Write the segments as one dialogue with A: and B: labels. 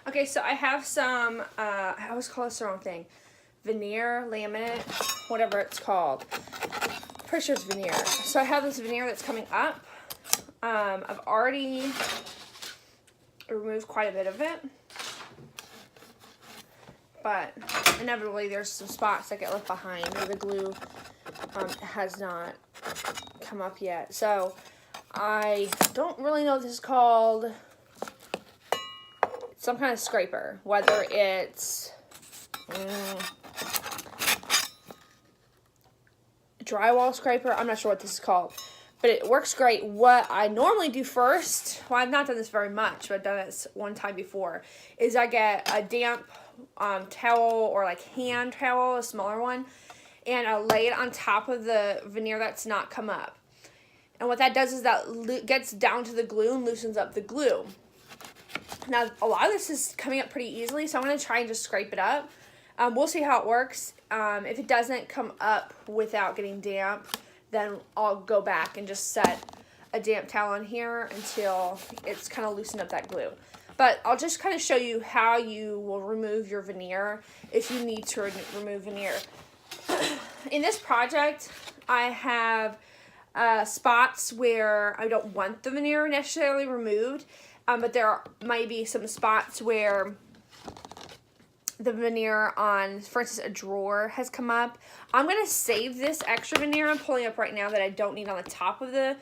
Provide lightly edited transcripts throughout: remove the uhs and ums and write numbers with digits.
A: Okay, so I have some, I always call this the wrong thing. Veneer, laminate, whatever it's called. Pretty sure it's veneer. So I have this veneer that's coming up. I've already removed quite a bit of it. But inevitably there's some spots that get left behind where the glue has not come up yet. So I don't really know what this is called. Some kind of scraper, whether it's drywall scraper. I'm not sure what this is called, but it works great. What I normally do first, well, I've not done this very much, but I've done this one time before, is I get a damp towel or like hand towel, a smaller one, and I lay it on top of the veneer that's not come up. And what that does is that gets down to the glue and loosens up the glue. Now, a lot of this is coming up pretty easily, so I'm going to try and just scrape it up. We'll see how it works. If it doesn't come up without getting damp, then I'll go back and just set a damp towel on here until it's kind of loosened up that glue. But I'll just kind of show you how you will remove your veneer if you need to remove veneer. In this project, I have spots where I don't want the veneer necessarily removed. But there might be some spots where the veneer on, for instance, a drawer has come up. I'm going to save this extra veneer I'm pulling up right now that I don't need on the top of the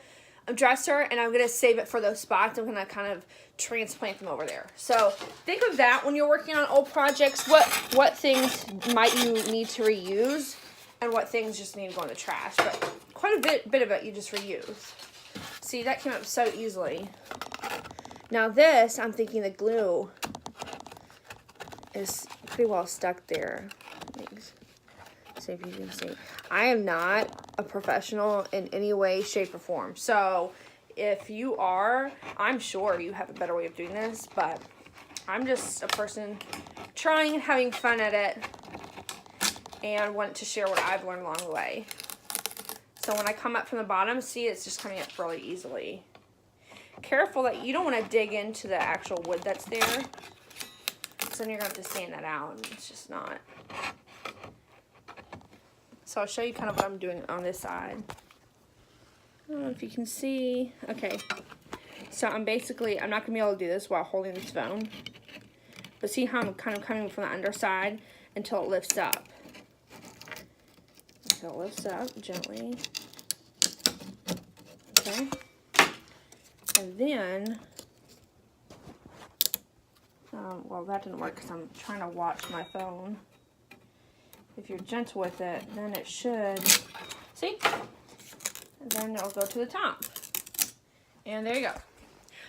A: dresser, and I'm going to save it for those spots. I'm going to kind of transplant them over there. So think of that when you're working on old projects. What things might you need to reuse and what things just need to go in the trash. But quite a bit of it you just reuse. See, that came up so easily. Now this, I'm thinking the glue is pretty well stuck there. See if you can see. I am not a professional in any way, shape, or form. So if you are, I'm sure you have a better way of doing this, but I'm just a person trying and having fun at it and want to share what I've learned along the way. So when I come up from the bottom, see, it's just coming up really easily. Careful that you don't want to dig into the actual wood that's there, because then you're going to have to sand that out, and it's just not. So I'll show you kind of what I'm doing on this side. I don't know if you can see. Okay, so I'm not going to be able to do this while holding this phone, but see how I'm kind of coming from the underside until it lifts up. Until it lifts up gently. Okay. And then, well, that didn't work because I'm trying to watch my phone. If you're gentle with it, then it should, see? And then it'll go to the top. And there you go.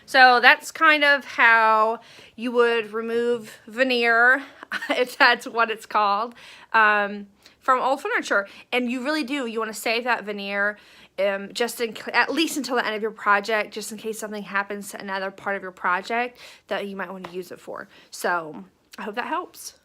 A: So that's kind of how you would remove veneer, if that's what it's called, from old furniture. And you really do, you want to save that veneer at least until the end of your project, just in case something happens to another part of your project that you might want to use it for. So I hope that helps.